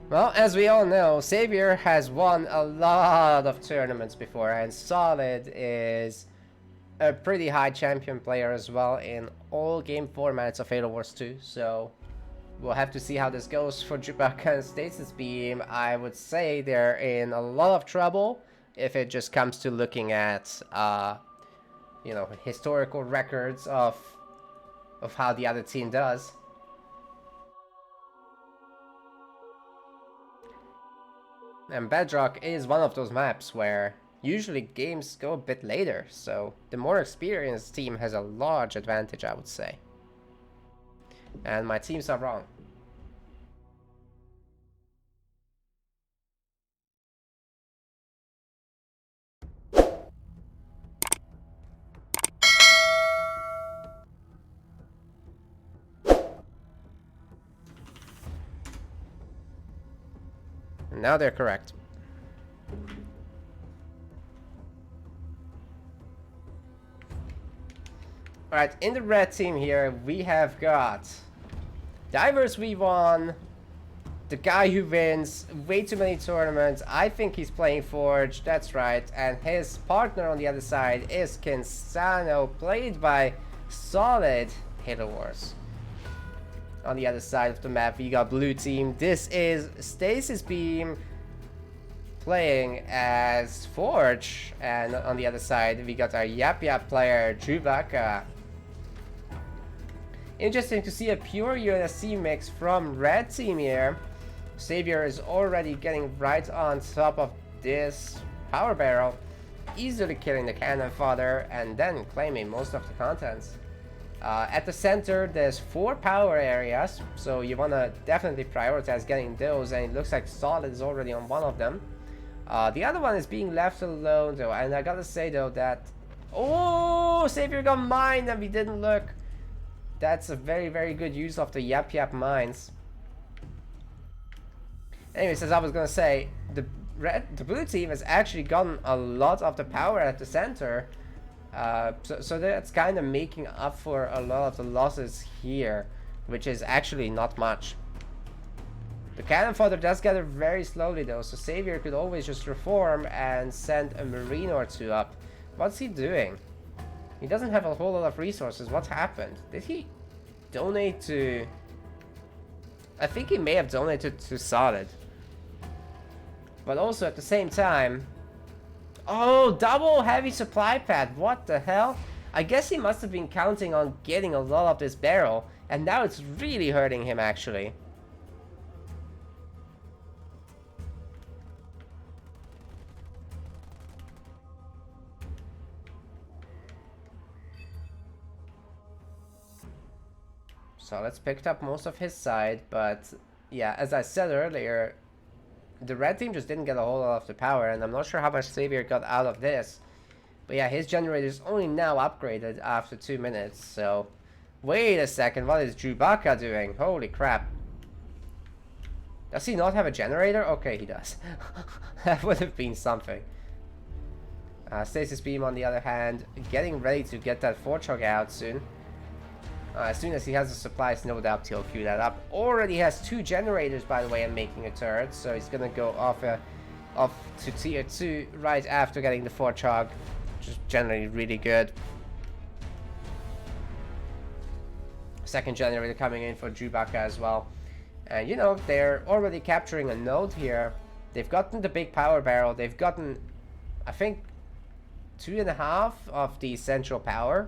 Well, as we all know, Savior has won a lot of tournaments before, and Solid is a pretty high champion player as well in all game formats of Halo Wars 2, so we'll have to see how this goes for Chewbacca and Stasis Beam. I would say they're in a lot of trouble if it just comes to looking at, historical records of how the other team does. And Bedrock is one of those maps where usually games go a bit later, so the more experienced team has a large advantage, I would say. And my teams are wrong. And now they're correct. Alright, in the red team here, we have got Divers V1, the guy who wins way too many tournaments. I think he's playing Forge, that's right. And his partner on the other side is Kinsano, played by Solid Halo Wars. On the other side of the map, we got blue team. This is Stasis Beam playing as Forge. And on the other side, we got our Yap Yap player, Chewbacca. Interesting to see a pure UNSC mix from red team here. Savior is already getting right on top of this power barrel, easily killing the cannon fodder and then claiming most of the contents. At the center, there's 4 power areas, so you want to definitely prioritize getting those, and it looks like Solid is already on one of them. The other one is being left alone though, and I gotta say though that... Oh, Savior got mined and we didn't look. That's a very, very good use of the Yap Yap mines. Anyways, as I was gonna say, the blue team has actually gotten a lot of the power at the center. So that's kind of making up for a lot of the losses here, which is actually not much. The cannon fodder does gather very slowly though, so Savior could always just reform and send a Marine or 2 up. What's he doing? He doesn't have a whole lot of resources. What happened? Did he donate to... I think he may have donated to Solid. But also at the same time... Oh, double heavy supply pad. What the hell? I guess he must have been counting on getting a lot of this barrel. And now it's really hurting him actually. So let's pick up most of his side, but yeah, as I said earlier, the red team just didn't get a whole lot of the power, and I'm not sure how much Savior got out of this. But yeah, his generator is only now upgraded after 2 minutes, so... Wait a second, what is Chewbacca doing? Holy crap. Does he not have a generator? Okay, he does. That would have been something. Stasis Beam, on the other hand, getting ready to get that Forchog out soon. As soon as he has the supplies, no doubt he'll queue that up. Already has 2 generators, by the way, and making a turret. So he's gonna go off to tier 2 right after getting the Forchog, which is generally really good. Second generator coming in for Chewbacca as well. And you know, they're already capturing a node here. They've gotten the big power barrel. They've gotten, I think, 2.5 of the essential power.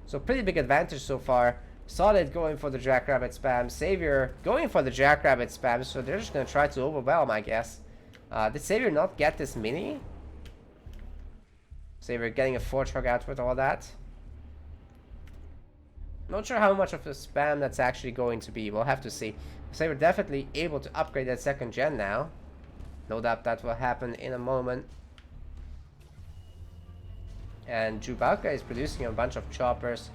So pretty big advantage so far. Solid going for the Jackrabbit spam. Savior going for the Jackrabbit spam. So they're just going to try to overwhelm, I guess. Did Savior not get this mini? Savior getting a Forchog out with all that. Not sure how much of the spam that's actually going to be. We'll have to see. Savior definitely able to upgrade that 2nd gen now. No doubt that will happen in a moment. And Chewbacca is producing a bunch of choppers.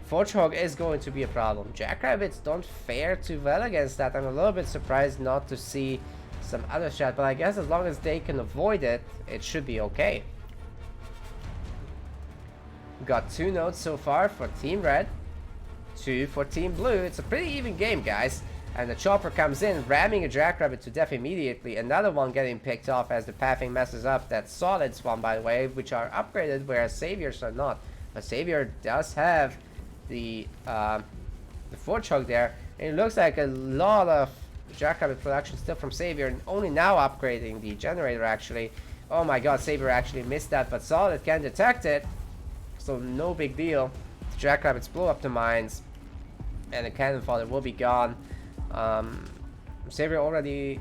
Forchog is going to be a problem. Jackrabbits don't fare too well against that. I'm a little bit surprised not to see some other shot, but I guess as long as they can avoid it, it should be okay. Got 2 nodes so far for Team Red, 2 for Team Blue. It's a pretty even game, guys. And the chopper comes in, ramming a jackrabbit to death immediately. Another one getting picked off as the pathing messes up. That's Solid's one, by the way, which are upgraded, whereas Savior's are not. But Savior does have the Forge there. And it looks like a lot of jackrabbit production still from Savior, and only now upgrading the generator, actually. Oh my god, Savior actually missed that, but Solid can detect it. So no big deal. The jackrabbits blow up the mines, and the cannon fodder will be gone. Savior already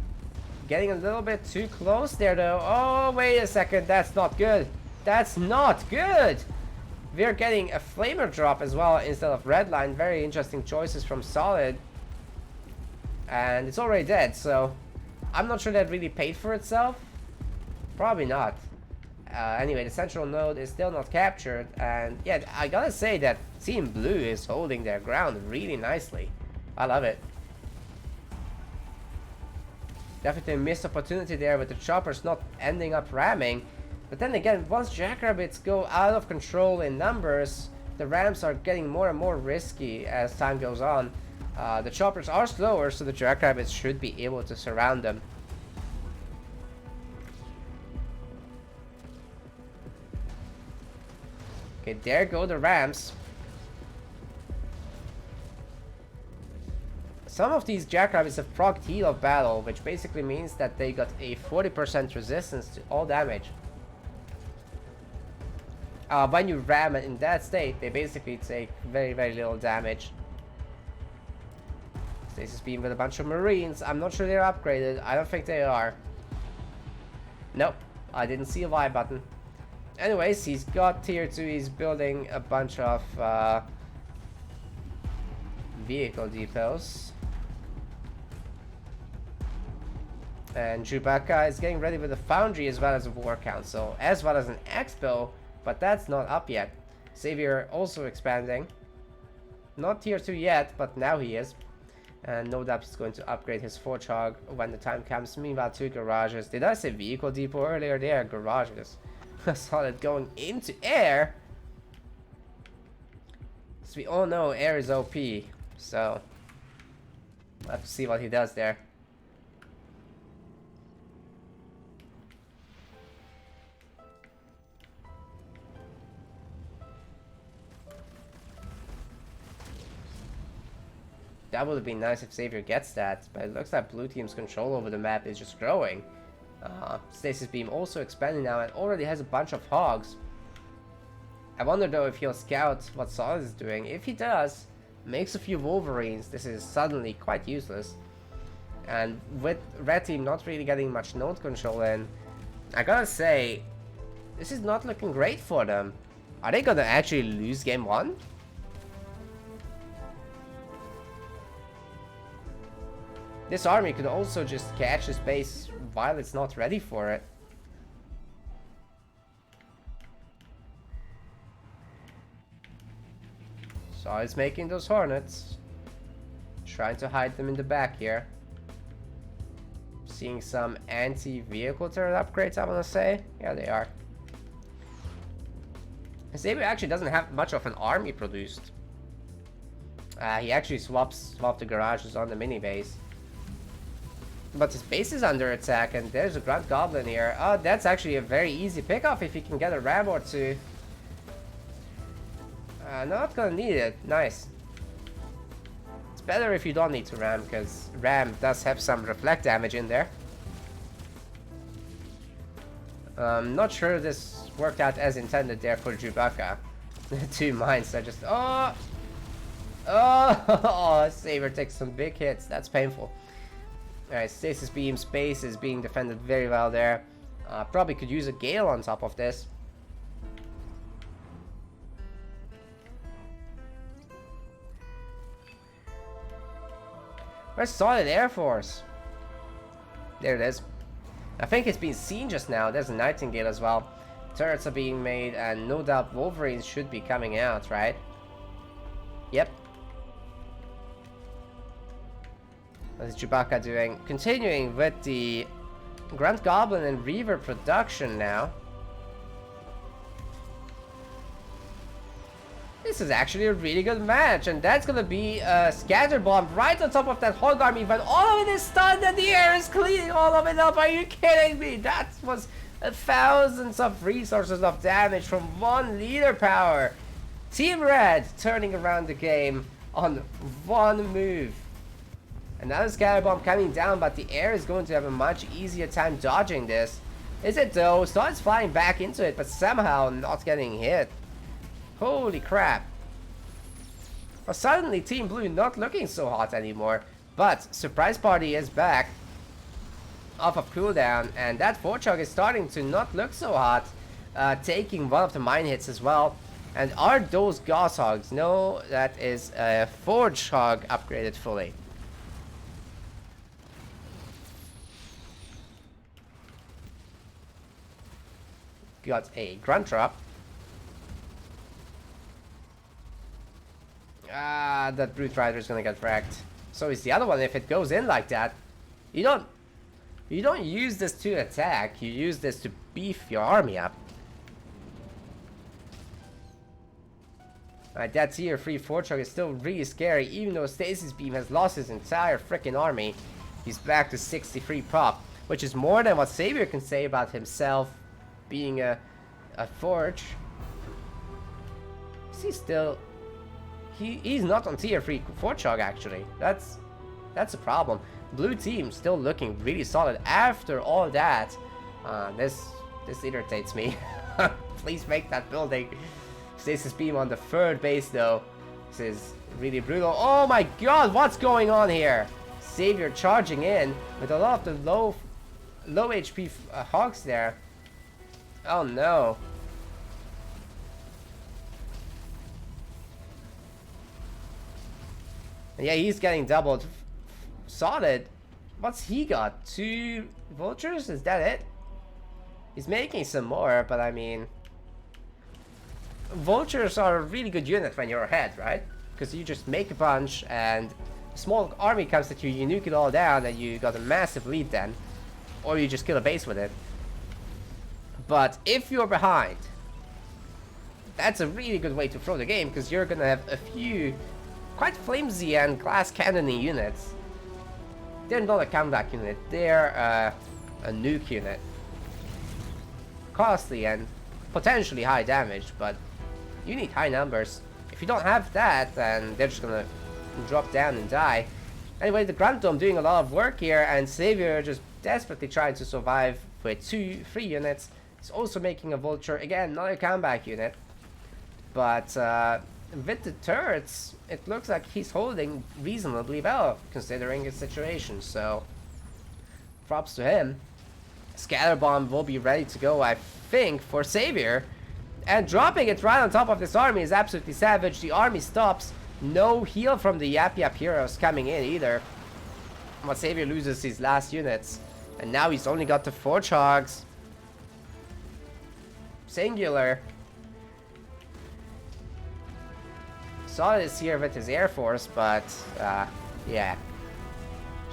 getting a little bit too close there, though. Oh, wait a second. That's not good. That's not good. We're getting a flamer drop as well instead of redline. Very interesting choices from Solid. And it's already dead, so I'm not sure that really paid for itself. Probably not. Anyway, the central node is still not captured. And yeah, I gotta say that Team Blue is holding their ground really nicely. I love it. Definitely a missed opportunity there with the choppers not ending up ramming. But then again, once jackrabbits go out of control in numbers, the rams are getting more and more risky as time goes on. The choppers are slower, so the jackrabbits should be able to surround them. Okay, there go the rams. Some of these jackrabbits have procced Heat of Battle, which basically means that they got a 40% resistance to all damage. When you ram it in that state, they basically take very, very little damage. Stasis Beam with a bunch of Marines. I'm not sure they're upgraded. I don't think they are. Nope. I didn't see a Y button. Anyways, he's got tier 2. He's building a bunch of vehicle depots. And Chewbacca is getting ready with a foundry as well as a war council, as well as an expo, but that's not up yet. Savior also expanding. Not tier 2 yet, but now he is. And no doubt he's going to upgrade his Forge Hog when the time comes. Meanwhile, 2 garages. Did I say vehicle depot earlier? They are garages. Solid going into air. So we all know air is OP. So we'll have to see what he does there. That would have been nice if Savior gets that, but it looks like Blue Team's control over the map is just growing. Stasis Beam also expanding now and already has a bunch of hogs. I wonder though if he'll scout what Solid is doing. If he does, makes a few Wolverines, this is suddenly quite useless. And with Red Team not really getting much node control in, I gotta say, this is not looking great for them. Are they gonna actually lose game 1? This army could also just catch his base while it's not ready for it. So it's making those hornets. Trying to hide them in the back here. Seeing some anti-vehicle turret upgrades, I wanna say. Yeah, they are. Saber actually doesn't have much of an army produced. He actually swapped the garages on the mini base. But his base is under attack, and there's a Grunt Goblin here. Oh, that's actually a very easy pickoff if he can get a ram or two. Not gonna need it. Nice. It's better if you don't need to ram, because ram does have some reflect damage in there. Not sure this worked out as intended there for Chewbacca. The 2 mines are just... Oh! Oh! Saber takes some big hits. That's painful. Alright, Stasis Beam's base is being defended very well there. Probably could use a Gale on top of this. Where's Solid Air Force? There it is. I think it's been seen just now. There's a Nightingale as well. Turrets are being made, and no doubt Wolverines should be coming out, right? Yep. What is Chewbacca doing? Continuing with the Grunt Goblin and Reaver production now. This this is actually a really good match, and that's gonna be a scatter bomb right on top of that Hog army, but all of it is stunned and the air is cleaning all of it up. Are you kidding me? That was thousands of resources of damage from one leader power. Team Red turning around the game on one move. Another scatter bomb coming down, but the air is going to have a much easier time dodging this. Is it though? Starts flying back into it, but somehow not getting hit. Holy crap. Well, suddenly Team Blue not looking so hot anymore, but Surprise Party is back off of cooldown, and that Forchog is starting to not look so hot, taking one of the mine hits as well. And are those Gauss Hogs? No, that is a Forge Hog upgraded fully. Got a Grunt Drop. Ah, that Brute Rider is gonna get wrecked. So is the other one. If it goes in like that, you don't use this to attack. You use this to beef your army up. Alright, that tier 3 Forchog is still really scary, even though Stasis Beam has lost his entire freaking army. He's back to 63 prop, which is more than what Savior can say about himself being a Forge. Is he still... He's not on tier 3 Forchog actually. That's a problem. Blue team still looking really solid after all that. This irritates me. Please make that building. Stasis Beam on the third base though. This is really brutal. Oh my god, what's going on here? Savior charging in with a lot of the low HP hogs there. Oh no. And yeah, he's getting doubled. Solid. What's he got? 2 vultures? Is that it? He's making some more, but I mean... Vultures are a really good unit when you're ahead, right? Because you just make a bunch and a small army comes at you, you nuke it all down and you got a massive lead then. Or you just kill a base with it. But if you're behind, that's a really good way to throw the game, because you're gonna have a few quite flimsy and glass cannony units. They're not a comeback unit, they're a nuke unit. Costly and potentially high damage, but you need high numbers. If you don't have that, then they're just gonna drop down and die. Anyway, the Grunt Dome doing a lot of work here, and Savior just desperately trying to survive with 3 units. He's also making a Vulture, again, not a comeback unit. But with the turrets, it looks like he's holding reasonably well, considering his situation, so props to him. Scatter Bomb will be ready to go, I think, for Savior. And dropping it right on top of this army is absolutely savage. The army stops. No heal from the Yap Yap heroes coming in either. But Savior loses his last units. And now he's only got the Forge Hogs. Singular. Solid is here with his Air Force, but yeah.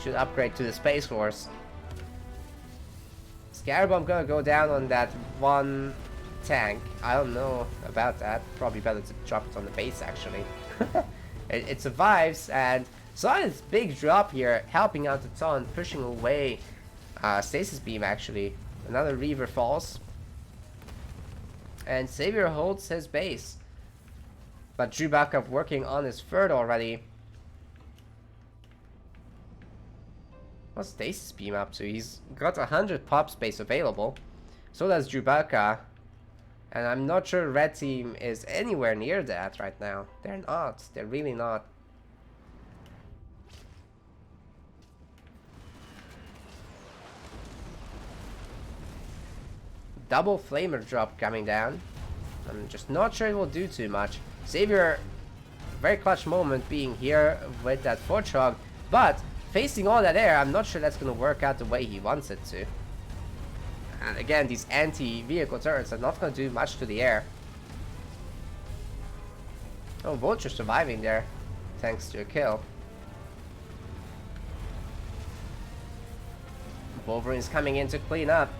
Should upgrade to the Space Force. Scatter Bomb gonna go down on that one tank. I don't know about that. Probably better to drop it on the base actually. It survives, and Solid's big drop here, helping out a ton, pushing away Stasis Beam actually. Another Reaver falls. And Savior holds his base. But Chewbacca working on his third already. What's Stasis Beam up to? He's got 100 pop space available. So does Chewbacca. And I'm not sure Red Team is anywhere near that right now. They're not. They're really not. Double Flamer drop coming down. I'm just not sure it will do too much. Savior, very clutch moment being here with that Forge Hog, but facing all that air, I'm not sure that's going to work out the way he wants it to. And again, these anti-vehicle turrets are not going to do much to the air. Oh, Vulture surviving there, thanks to a kill. Wolverine's coming in to clean up.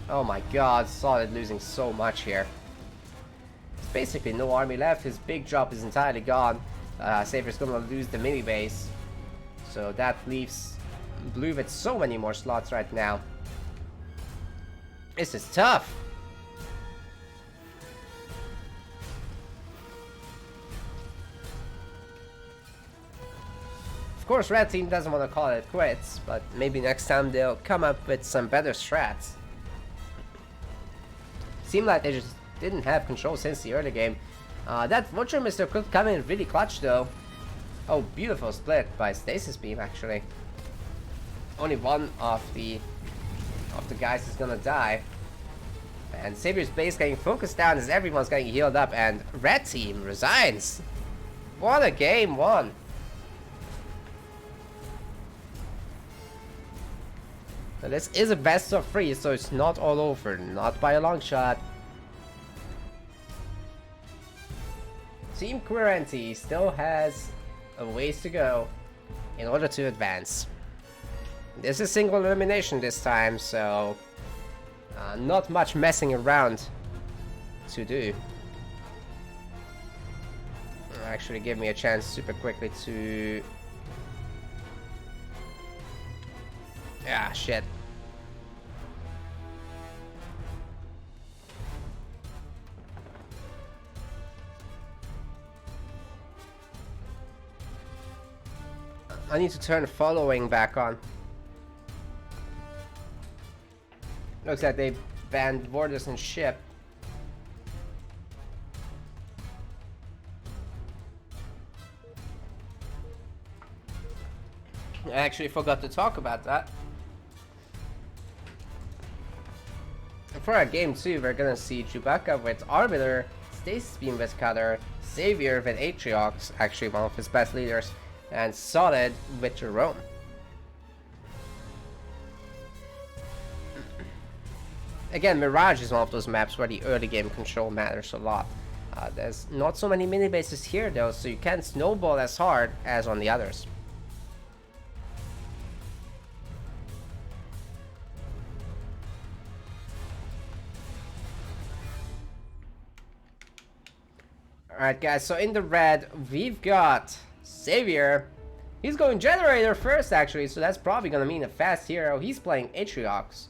Oh my god, Solid losing so much here. basically no army left. His big drop is entirely gone. Savior's gonna lose the mini base. So that leaves blue with so many more slots right now. This is tough. Of course, red team doesn't want to call it quits, but maybe next time they'll come up with some better strats. Seemed like they just didn't have control since the early game. That Vulture Mister could come in really clutch though. Oh, beautiful split by Stasis Beam actually. Only one of the guys is gonna die. And Savior's base getting focused down as everyone's getting healed up, and red team resigns. What a game one. Now this is a best of 3, so it's not all over, not by a long shot. Team Queerenti still has a ways to go in order to advance. This is single elimination this time, so not much messing around to do. Actually, give me a chance super quickly to... Ah, shit. I need to turn following back on. Looks like they banned Borders and Ship. I actually forgot to talk about that. For our game 2, we're gonna see Chewbacca with Arbiter, Stasis Beam with Cutter, Savior with Atriox, actually one of his best leaders, and Solid with Jerome. Again, Mirage is one of those maps where the early game control matters a lot. There's not so many mini bases here though, so you can't snowball as hard as on the others. Alright guys, so in the red, we've got Savior. He's going Generator first actually, so that's probably gonna mean a fast hero. He's playing Atriox.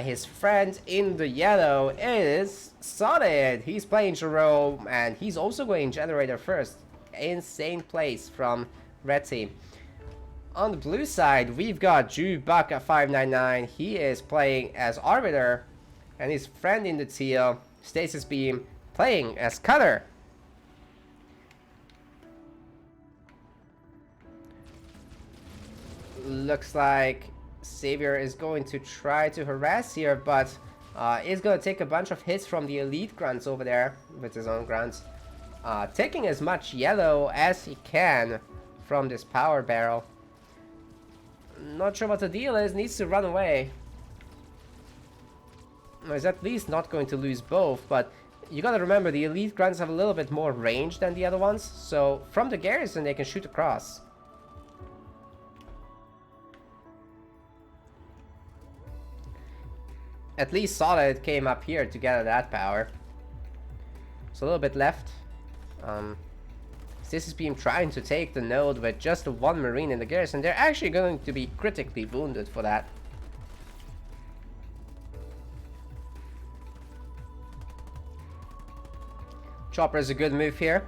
His friend in the yellow is Solid. He's playing Jerome, and he's also going Generator first. Insane plays from red team. On the blue side, we've got Chewbacca599. He is playing as Arbiter, and his friend in the teal, Stasis Beam, playing as Cutter. Looks like Savior is going to try to harass here, but is going to take a bunch of hits from the elite grunts over there with his own grunts. Taking as much yellow as he can from this power barrel. Not sure what the deal is, needs to run away. He's at least not going to lose both, but you gotta remember the elite grunts have a little bit more range than the other ones, so from the garrison they can shoot across. At least Solid came up here to gather that power. So a little bit left. Stasis Beam trying to take the node with just the one marine in the garrison. They're actually going to be critically wounded for that. Chopper is a good move here.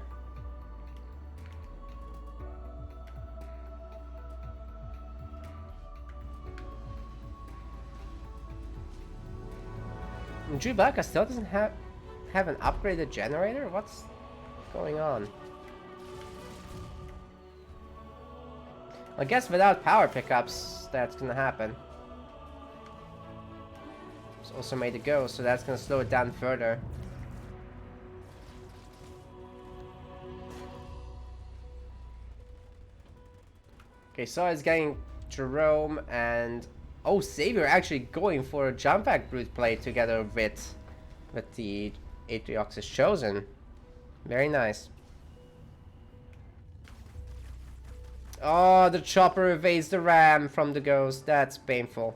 Chewbacca still doesn't have an upgraded generator? What's going on? I guess without power pickups, that's gonna happen. It's also made to go, so that's gonna slow it down further. Okay, so it's getting Jerome and... Oh, Savior actually going for a jump back brute play together with the Atriox's Chosen. Very nice. Oh, the chopper evades the ram from the ghost. That's painful.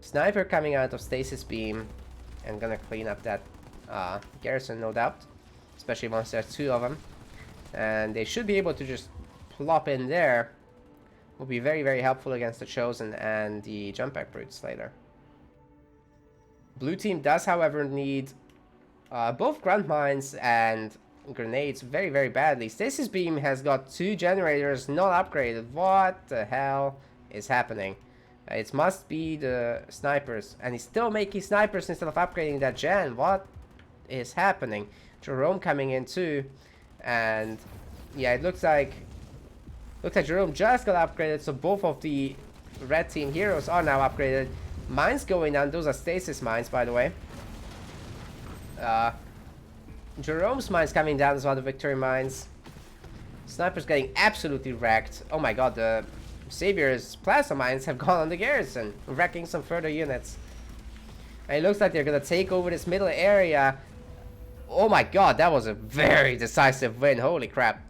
Sniper coming out of Stasis Beam and gonna clean up that garrison, no doubt. Especially once there's 2 of them. And they should be able to just plop in there. Will be very, very helpful against the Chosen and the jump back brutes later. Blue team does, however, need both grunt mines and grenades very, very badly. Stasis Beam has got 2 generators not upgraded. What the hell is happening? It must be the snipers. And he's still making snipers instead of upgrading that gen. What is happening? Jerome coming in too. And yeah, it looks like Jerome just got upgraded, so both of the red team heroes are now upgraded. Mines going down. Those are stasis mines, by the way. Jerome's mines coming down as well, the victory mines. Sniper's getting absolutely wrecked. Oh my god, the Savior's plasma mines have gone on the garrison, wrecking some further units. And it looks like they're gonna take over this middle area. Oh my god, that was a very decisive win. Holy crap.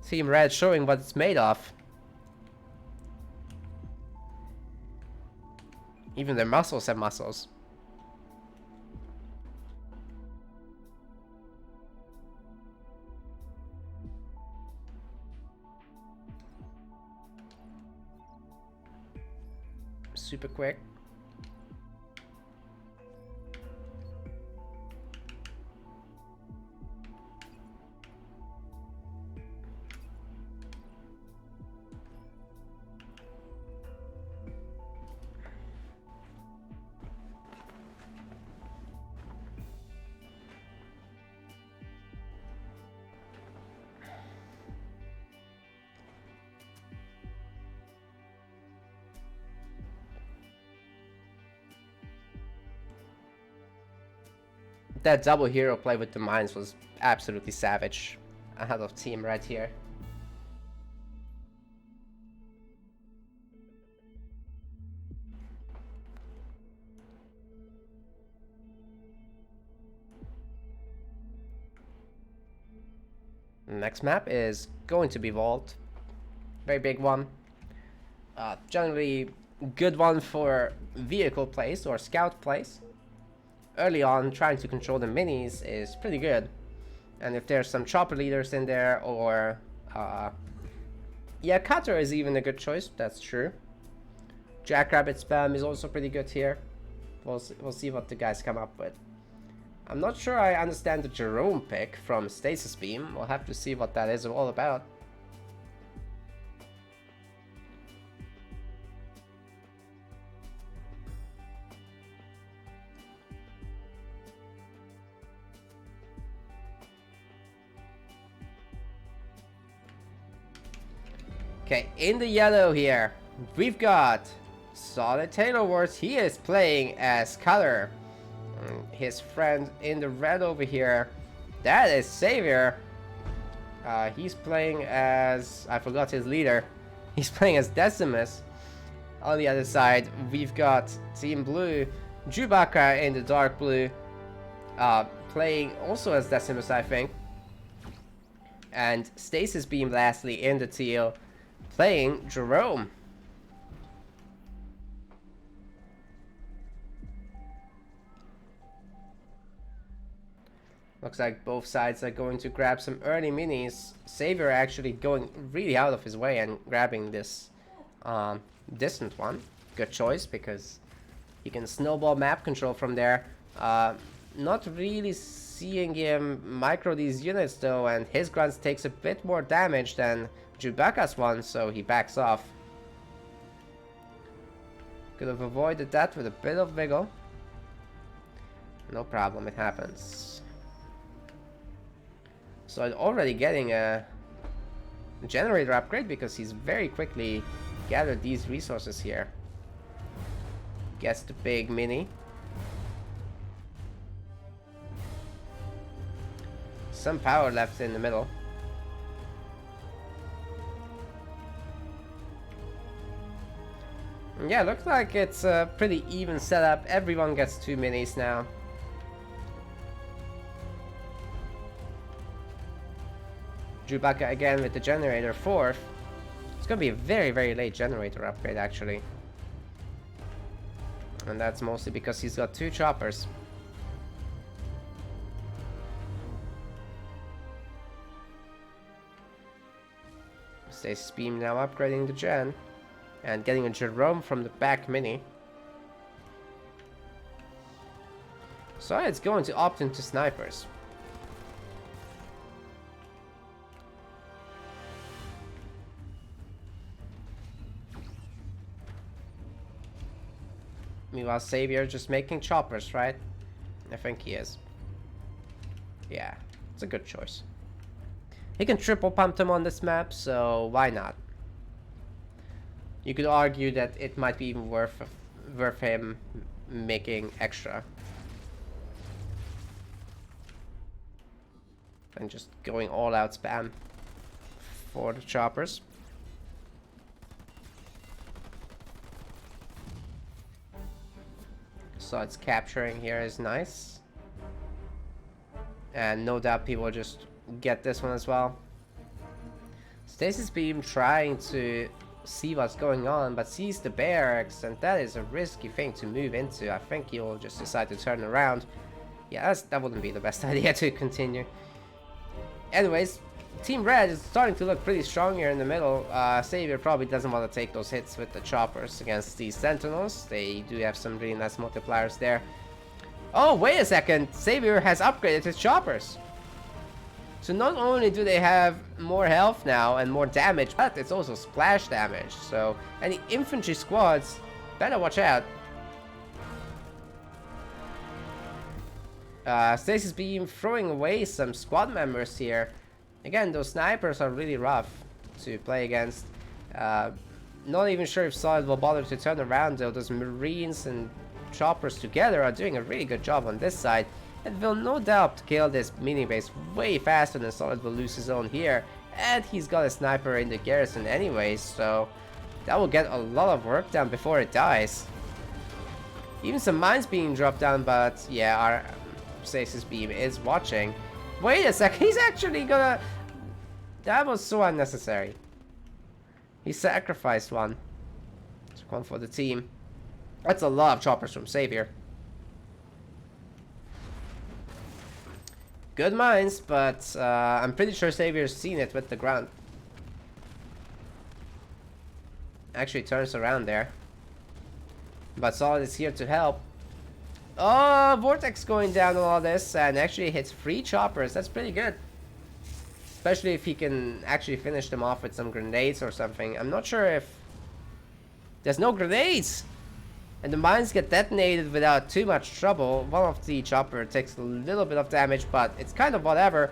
Team Red showing what it's made of. Even their muscles have muscles. Super quick. That double hero play with the mines was absolutely savage. Ahead of Team Red here. Next map is going to be Vault. Very big one. Generally good one for vehicle plays or scout plays. Early on, trying to control the minis is pretty good. And if there's some chopper leaders in there, or yeah, cutter is even a good choice, that's true. Jackrabbit spam is also pretty good here. We'll see what the guys come up with. I'm not sure I understand the Jerome pick from Stasis Beam. We'll have to see what that is all about. Okay, in the yellow here, we've got Solid Taylor Wars. He is playing as Cutter. His friend in the red over here, that is Savior. He's playing as, I forgot his leader. He's playing as Decimus. On the other side, we've got Team Blue, Chewbacca in the dark blue, playing also as Decimus, I think. And Stasis Beam lastly in the teal, playing Jerome. Looks like both sides are going to grab some early minis. Savior actually going really out of his way and grabbing this distant one. Good choice, because he can snowball map control from there. Not really seeing him micro these units though, and his grunts takes a bit more damage than Chewbacca's one, so he backs off. Could have avoided that with a bit of wiggle. No problem, it happens. So I'm already getting a generator upgrade because he's very quickly gathered these resources here. Gets the big mini. Some power left in the middle. Yeah, looks like it's a pretty even setup. Everyone gets 2 minis now. Chewbacca again with the generator 4th. It's gonna be a very, very late generator upgrade actually. And that's mostly because he's got 2 choppers. Stasis Beam now upgrading the gen. And getting a Jerome from the back mini. So it's going to opt into snipers. Meanwhile, Savior just making choppers, right? I think he is. Yeah, it's a good choice. He can triple pump them on this map, so why not? You could argue that it might be even worth him making extra. And just going all out spam for the choppers. So it's capturing here is nice. And no doubt people will just get this one as well. Stasis Beam trying to see what's going on, but sees the barracks, and that is a risky thing to move into. I think he'll just decide to turn around. Yeah, that wouldn't be the best idea to continue. Anyways, Team Red is starting to look pretty strong here in the middle. Savior probably doesn't want to take those hits with the choppers against these Sentinels. They do have some really nice multipliers there. Oh, wait a second. Savior has upgraded his choppers. So not only do they have more health now and more damage, but it's also splash damage. So any infantry squads better watch out. Stasis Beam throwing away some squad members here. Again, those snipers are really rough to play against. Not even sure if Solid will bother to turn around though. Those Marines and choppers together are doing a really good job on this side. And will no doubt kill this mini base way faster than Solid will lose his own here. And he's got a sniper in the garrison anyways, so that will get a lot of work done before it dies. Even some mines being dropped down, but yeah, our Stasis Beam is watching. Wait a second, he's actually gonna... That was so unnecessary. He sacrificed one. Took one for the team. That's a lot of choppers from Savior. Good mines, but I'm pretty sure Saviour's seen it with the ground. Actually turns around there. But Solid is here to help. Oh, Vortex going down on all this and actually hits 3 choppers. That's pretty good. Especially if he can actually finish them off with some grenades or something. I'm not sure if... There's no grenades! And the mines get detonated without too much trouble. One of the chopper takes a little bit of damage, but it's kind of whatever.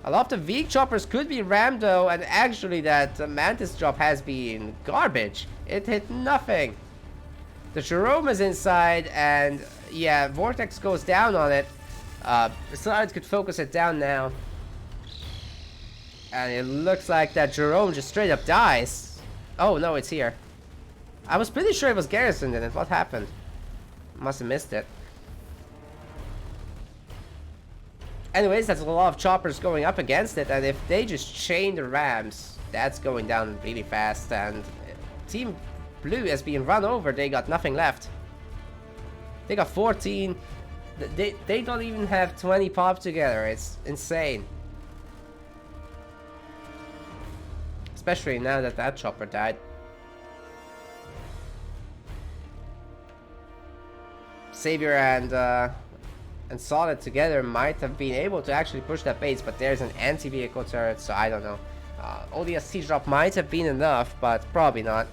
A lot of the weak choppers could be rammed though, and actually that Mantis drop has been garbage. It hit nothing. The Jerome is inside, and yeah, Vortex goes down on it. Solid could focus it down now. And it looks like that Jerome just straight up dies. Oh no, it's here. I was pretty sure it was garrisoned in it. What happened? Must have missed it. Anyways, that's a lot of choppers going up against it, and if they just chain the rams, that's going down really fast, and Team Blue has been run over. They got nothing left. They got 14. They don't even have 20 pop together. It's insane. Especially now that that chopper died. Savior and Solid together might have been able to actually push that base, but there's an anti-vehicle turret, so I don't know. ODST drop might have been enough, but probably not.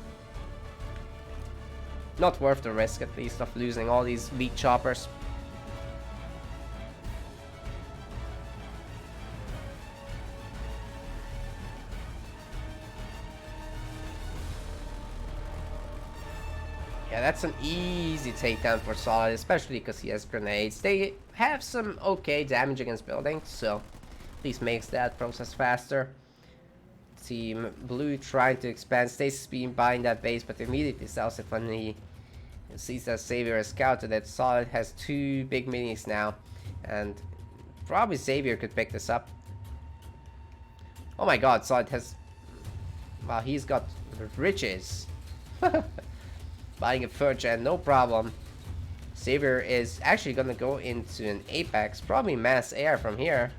Not worth the risk, at least, of losing all these weak choppers. Yeah, that's an easy takedown for Solid, especially because he has grenades. They have some okay damage against buildings, so at least makes that process faster. Team Blue trying to expand. Stasis Beam buying that base, but immediately sells it when he sees that Savior has scouted it. Solid has 2 big minis now, and probably Savior could pick this up. Oh my god, Solid has... Well, he's got riches. Buying a third gen, no problem. Xavier is actually gonna go into an Apex, probably mass air from here,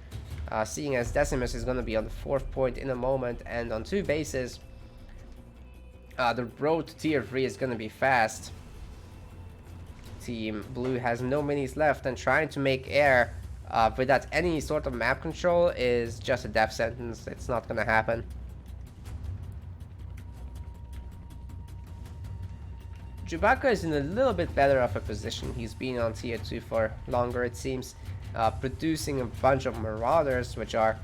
seeing as Decimus is gonna be on the 4th point in a moment, and on 2 bases, the road to tier 3 is gonna be fast. Team Blue has no minis left, and trying to make air without any sort of map control is just a death sentence. It's not gonna happen. Chewbacca is in a little bit better of a position. He's been on tier 2 for longer, it seems, producing a bunch of Marauders, which are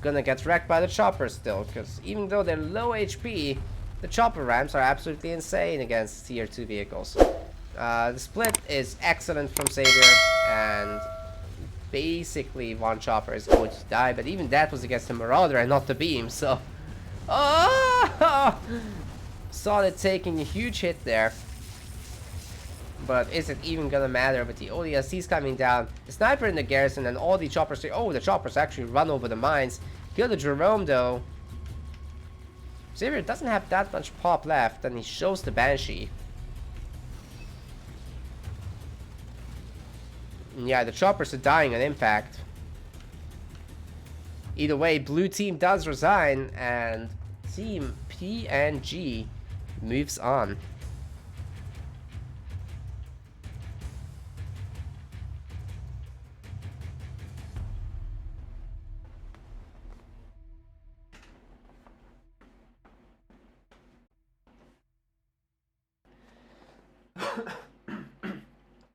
gonna get wrecked by the choppers still, because even though they're low HP, the chopper ramps are absolutely insane against tier 2 vehicles. The split is excellent from Xavier, and basically one chopper is going to die, but even that was against the Marauder and not the beam, so... Oh! Solid taking a huge hit there. But is it even gonna matter with the ODSTs coming down? The sniper in the garrison and all the choppers say, oh, the choppers actually run over the mines. Kill the Jerome though. Xavier doesn't have that much pop left, and he shows the Banshee. Yeah, the choppers are dying on impact. Either way, blue team does resign, and Team PNG moves on.